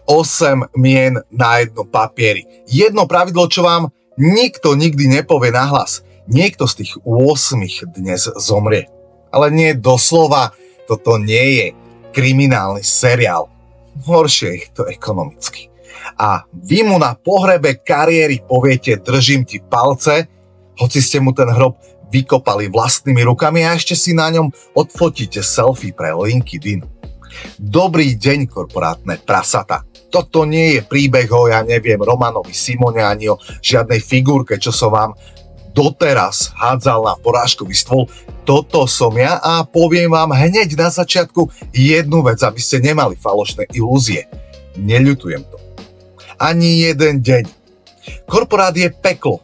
8 mien na jednom papieri. Jedno pravidlo, čo vám nikto nikdy nepovie nahlas. Niekto z tých 8 dnes zomrie. Ale nie doslova, toto nie je kriminálny seriál. Horšie je to ekonomicky. A vy mu na pohrebe kariéry poviete, držím ti palce, hoci ste mu ten hrob vykopali vlastnými rukami a ešte si na ňom odfotíte selfie pre LinkedIn. Dobrý deň, korporátne prasata. Toto nie je príbeh o, Romanovi Simone ani o žiadnej figurke, čo som vám doteraz hádzal na porážkový stôl. Toto som ja a poviem vám hneď na začiatku jednu vec, aby ste nemali falošné ilúzie. Neľutujem to. Ani jeden deň. Korporát je peklo.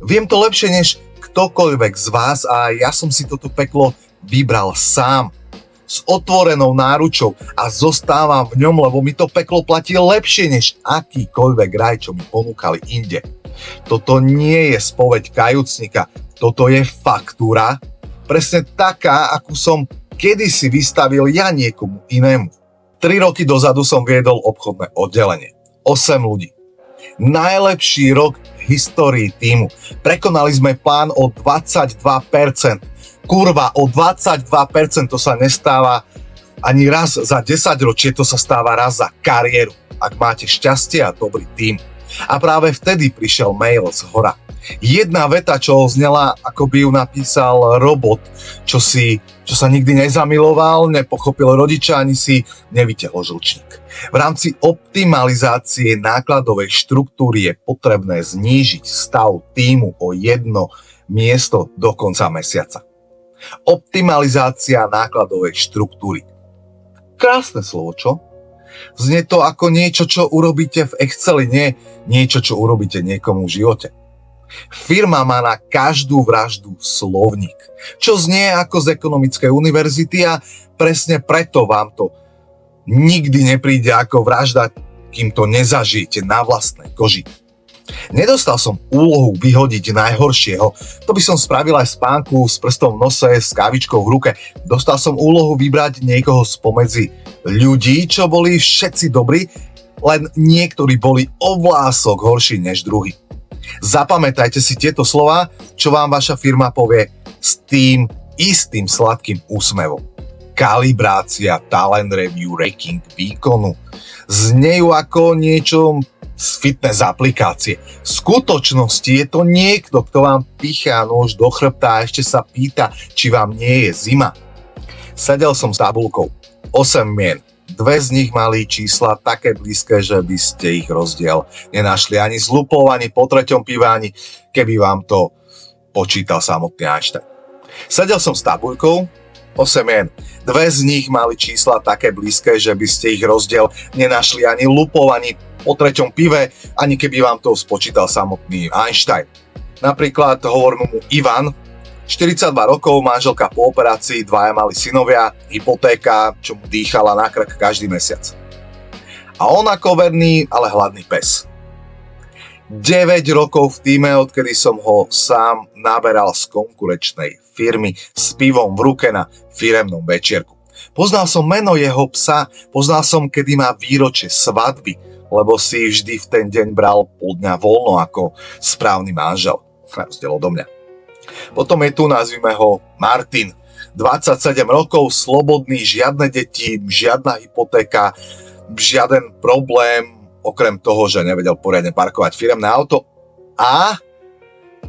Viem to lepšie než ktokoľvek z vás a ja som si toto peklo vybral sám. S otvorenou náručou a zostávam v ňom, lebo mi to peklo platí lepšie než akýkoľvek raj, čo mi ponúkali inde. Toto nie je spoveď kajúcnika, toto je faktúra, presne taká, akú som kedysi vystavil ja niekomu inému. 3 roky dozadu som viedol obchodné oddelenie. 8 ľudí. Najlepší rok v histórii tímu. Prekonali sme plán o 22%. Kurva, o 22% to sa nestáva ani raz za 10 ročie, to sa stáva raz za kariéru, ak máte šťastie a dobrý tím. A práve vtedy prišiel mail z hora. Jedna veta, čo znela, ako by ju napísal robot, čo sa nikdy nezamiloval, nepochopil rodiča, ani si nevytiahol žlčník. V rámci optimalizácie nákladovej štruktúry je potrebné znížiť stav tímu o 1 miesto do konca mesiaca. Optimalizácia nákladovej štruktúry. Krásne slovo, čo? Znie to ako niečo, čo urobíte v Exceli, nie niečo, čo urobíte niekomu v živote. Firma má na každú vraždu slovník, čo znie ako z ekonomickej univerzity a presne preto vám to nikdy nepríde ako vražda, kým to nezažijete na vlastnej koži. Nedostal som úlohu vyhodiť najhoršieho, to by som spravil aj spánku s prstom v nose, s kávičkou v ruke. Dostal som úlohu vybrať niekoho spomedzi ľudí, čo boli všetci dobrí, len niektorí boli o vlások horší než druhí. Zapamätajte si tieto slová, čo vám vaša firma povie s tým istým sladkým úsmevom. Kalibrácia, talent review, ranking výkonu. Znejú ako niečo z fitness aplikácie. V skutočnosti je to niekto, kto vám pichá nôž do chrbta a ešte sa pýta, či vám nie je zima. Sedel som s tabuľkou. 8 mien. 2 z nich mali čísla také blízke, že by ste ich rozdiel nenašli ani s lupou, ani po 3. pive, ani keby vám to počítal samotný Einstein. Sedel som s tabuľkou. 8 mien. 2 z nich mali čísla také blízke, že by ste ich rozdiel nenašli ani lupou, ani po 3. pive, ani keby vám to spočítal samotný Einstein. Napríklad hovorím mu Ivan, 42 rokov, manželka po operácii, 2 mali synovia, hypotéka, čo mu dýchala na krk každý mesiac. A on ako verný, ale hladný pes. 9 rokov v tíme, odkedy som ho sám naberal z konkurenčnej firmy s pivom v ruke na firemnom večierku. Poznal som meno jeho psa, poznal som, kedy má výročie svadby, lebo si vždy v ten deň bral pol dňa voľno ako správny manžel, na rozdiel odo mňa. Potom je tu, nazvime ho Martin, 27 rokov, slobodný, žiadne deti, žiadna hypotéka, žiaden problém, okrem toho, že nevedel poriadne parkovať firemné auto. A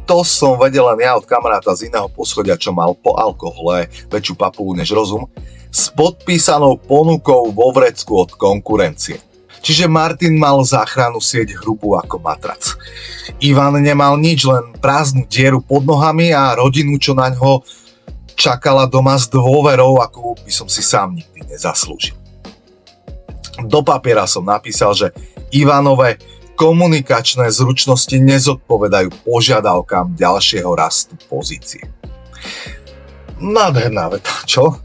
to som vedel len ja od kamaráta z iného poschodia, čo mal po alkohole väčšiu papulu než rozum, s podpísanou ponukou vo vrecku od konkurencie. Čiže Martin mal záchranu sieť hrubú ako matrac. Ivan nemal nič, len prázdnu dieru pod nohami a rodinu, čo na ňo čakala doma s dôverou, akú by som si sám nikdy nezaslúžil. Do papiera som napísal, že Ivanové komunikačné zručnosti nezodpovedajú požiadavkám ďalšieho rastu pozície. Nádherná veta, čo?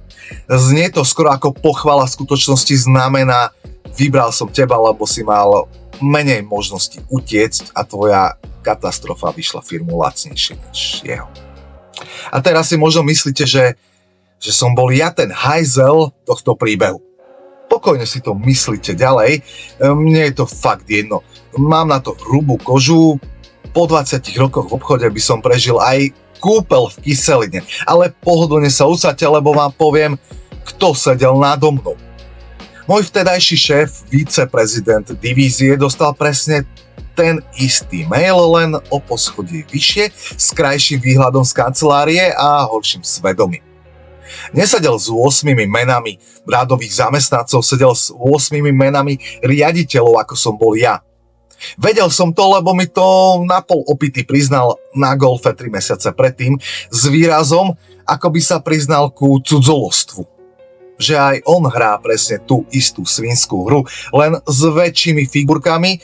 Znie to skoro ako pochvala, v skutočnosti znamená: vybral som teba, lebo si mal menej možností utiecť a tvoja katastrofa vyšla firmu lacnejšie než jeho. A teraz si možno myslíte, že som bol ja ten hajzel tohto príbehu. Pokojne si to myslíte ďalej, mne je to fakt jedno. Mám na to hrubú kožu, po 20 rokoch v obchode by som prežil aj kúpel v kyseline, ale pohodlne sa usadte, lebo vám poviem, kto sedel nado mnou. Môj vtedajší šéf, viceprezident divízie, dostal presne ten istý mail, len o poschodie vyššie, s krajším výhľadom z kancelárie a horším svedomím. Nesedel s 8 menami radových zamestnancov, sedel s 8 menami riaditeľov, ako som bol ja. Vedel som to, lebo mi to napol opitý priznal na golfe 3 mesiace predtým s výrazom, ako by sa priznal ku cudzolostvu. Že aj on hrá presne tú istú svinskú hru, len s väčšími figurkami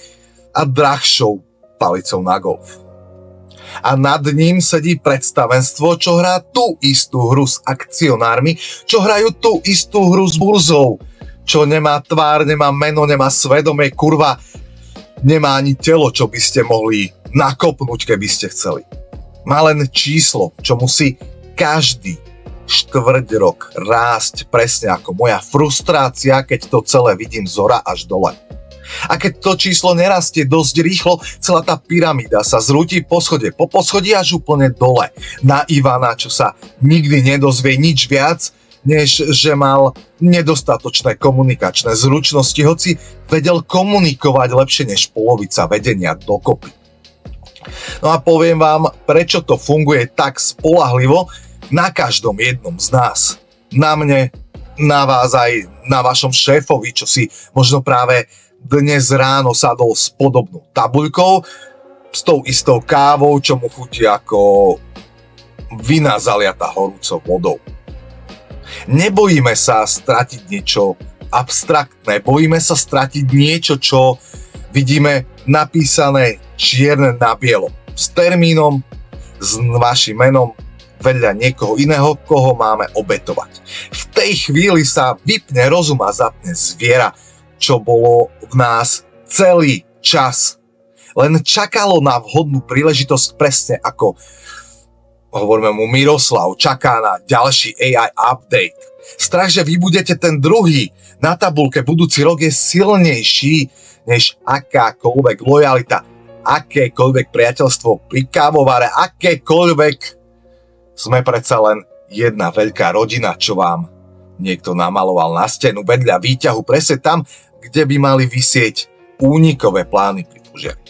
a drahšou palicou na golf. A nad ním sedí predstavenstvo, čo hrá tú istú hru s akcionármi, čo hrajú tú istú hru s burzou, čo nemá tvár, nemá meno, nemá svedomie, kurva, nemá ani telo, čo by ste mohli nakopnúť, keby ste chceli. Má len číslo, čo musí každý štvrť rok rásť presne ako moja frustrácia, keď to celé vidím zhora až dole. A keď to číslo nerastie dosť rýchlo, celá tá pyramída sa zrúti po poschodí až úplne dole. Na Ivana, čo sa nikdy nedozvie nič viac, než že mal nedostatočné komunikačné zručnosti, hoci vedel komunikovať lepšie než polovica vedenia dokopy. No a poviem vám, prečo to funguje tak spoľahlivo na každom jednom z nás. Na mne, na vás aj na vašom šéfovi, čo si možno práve dnes ráno sadol s podobnou tabuľkou, s tou istou kávou, čo mu chutí ako vina zaliata horúcou vodou. Nebojíme sa stratiť niečo abstraktné, bojíme sa stratiť niečo, čo vidíme napísané čierne na bielo, s termínom, s vašim menom, vedľa niekoho iného, koho máme obetovať. V tej chvíli sa vypne rozum a zapne zviera, čo bolo v nás celý čas. Len čakalo na vhodnú príležitosť, presne ako hovoríme mu Miroslav, čaká na ďalší AI update. Strach, že vy budete ten druhý na tabuľke budúci rok je silnejší než akákoľvek lojalita, akékoľvek priateľstvo pri kávovare, akékoľvek. Sme predsa len jedna veľká rodina, čo vám niekto namaloval na stenu vedľa výťahu, presne tam, kde by mali visieť únikové plány pri požiari.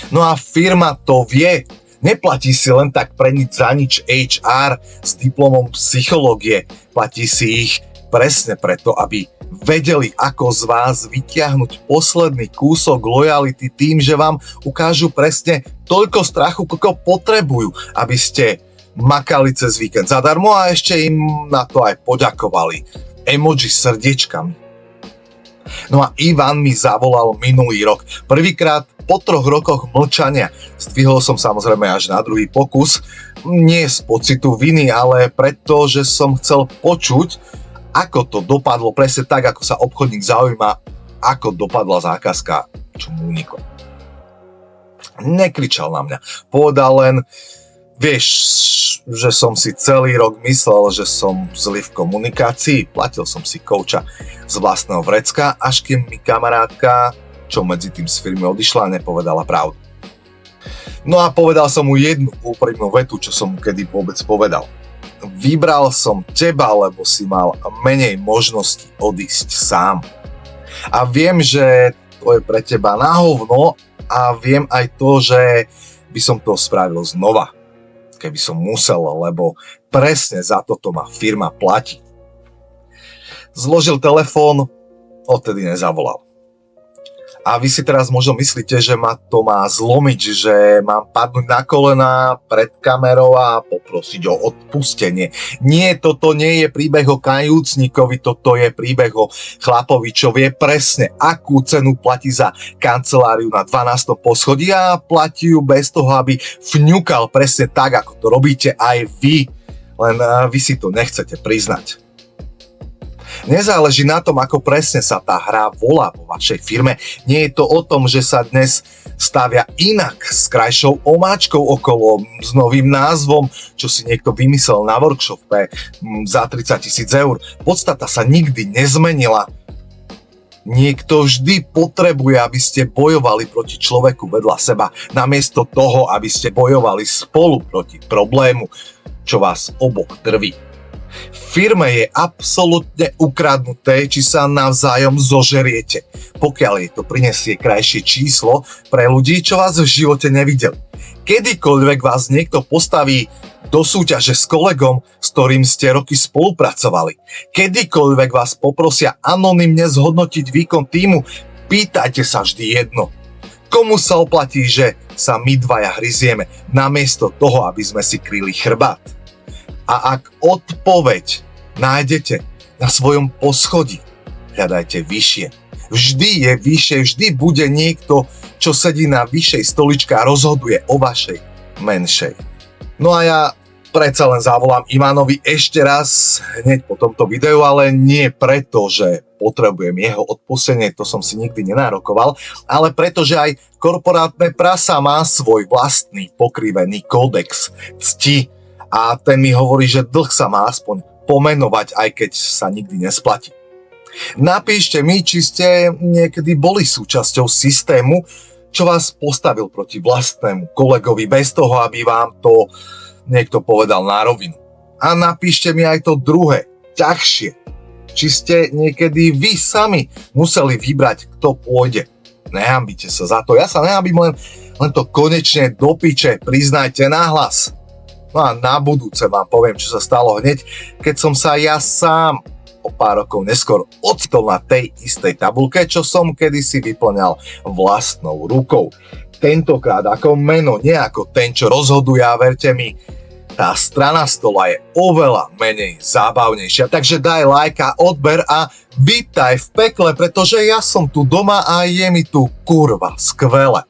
No a firma to vie. Neplatí si len tak pre nič za nič HR s diplomom psychológie. Platí si ich presne preto, aby vedeli, ako z vás vytiahnuť posledný kúsok lojality tým, že vám ukážu presne toľko strachu, koľko potrebujú, aby ste makali cez víkend zadarmo a ešte im na to aj poďakovali emoji srdiečkami. No a Ivan mi zavolal minulý rok. Prvýkrát po 3 rokoch mlčania. Zdvihol som samozrejme až na druhý pokus. Nie z pocitu viny, ale preto, že som chcel počuť, ako to dopadlo, presne tak, ako sa obchodník zaujíma, ako dopadla zákazka, čo mu uniklo. Nekričal na mňa. Povedal len, vieš, že som si celý rok myslel, že som zlý v komunikácii. Platil som si kouča z vlastného vrecka, až kým mi kamarátka, čo medzi tým z firmy odišla, nepovedala pravdu. No a povedal som mu jednu úprimnú vetu, čo som mu kedy vôbec povedal. Vybral som teba, lebo si mal menej možností odísť sám. A viem, že to je pre teba na hovno a viem aj to, že by som to spravil znova, keby som musel, lebo presne za toto ma firma platí. Zložil telefón, odtedy nezavolal. A vy si teraz možno myslíte, že ma to má zlomiť, že mám padnúť na kolena pred kamerou a poprosiť o odpustenie. Nie, toto nie je príbeh o kajúcnikovi, toto je príbeh o chlapovi, čo vie presne, akú cenu platí za kanceláriu na 12. poschodí a platí ju bez toho, aby fňukal presne tak, ako to robíte aj vy. Len vy si to nechcete priznať. Nezáleží na tom, ako presne sa tá hra volá vo vašej firme. Nie je to o tom, že sa dnes stavia inak, s krajšou omáčkou okolo, s novým názvom, čo si niekto vymyslel na workshope za 30 000 eur. Podstata sa nikdy nezmenila. Niekto vždy potrebuje, aby ste bojovali proti človeku vedľa seba, namiesto toho, aby ste bojovali spolu proti problému, čo vás oboch drví. V firme je absolútne ukradnuté, či sa navzájom zožeriete, pokiaľ jej to prinesie krajšie číslo pre ľudí, čo vás v živote nevideli. Kedykoľvek vás niekto postaví do súťaže s kolegom, s ktorým ste roky spolupracovali, kedykoľvek vás poprosia anonymne zhodnotiť výkon tímu, pýtajte sa vždy jedno. Komu sa oplatí, že sa my dvaja hryzieme, namiesto toho, aby sme si kryli chrbát? A ak odpoveď nájdete na svojom poschodí, hľadajte vyššie. Vždy je vyššie, vždy bude niekto, čo sedí na vyššej stoličke a rozhoduje o vašej menšej. No a ja predsa len zavolám Ivanovi ešte raz hneď po tomto videu, ale nie preto, že potrebujem jeho odpustenie, to som si nikdy nenárokoval, ale preto, že aj korporátne prasa má svoj vlastný pokrivený kódex cti. A ten mi hovorí, že dlh sa má aspoň pomenovať, aj keď sa nikdy nesplatí. Napíšte mi, či ste niekedy boli súčasťou systému, čo vás postavil proti vlastnému kolegovi bez toho, aby vám to niekto povedal na rovinu. A napíšte mi aj to druhé, ťažšie. Či ste niekedy vy sami museli vybrať, kto pôjde. Nehambite sa za to. Ja sa nehambím, len to konečne do piče priznajte nahlas. No a na budúce vám poviem, čo sa stalo hneď, keď som sa ja sám o pár rokov neskôr ocitol na tej istej tabulke, čo som kedysi vyplňal vlastnou rukou. Tentokrát ako meno, nie ako ten, čo rozhoduje, a verte mi, tá strana stola je oveľa menej zábavnejšia. Takže daj like a odber a vítaj v pekle, pretože ja som tu doma a je mi tu kurva skvele.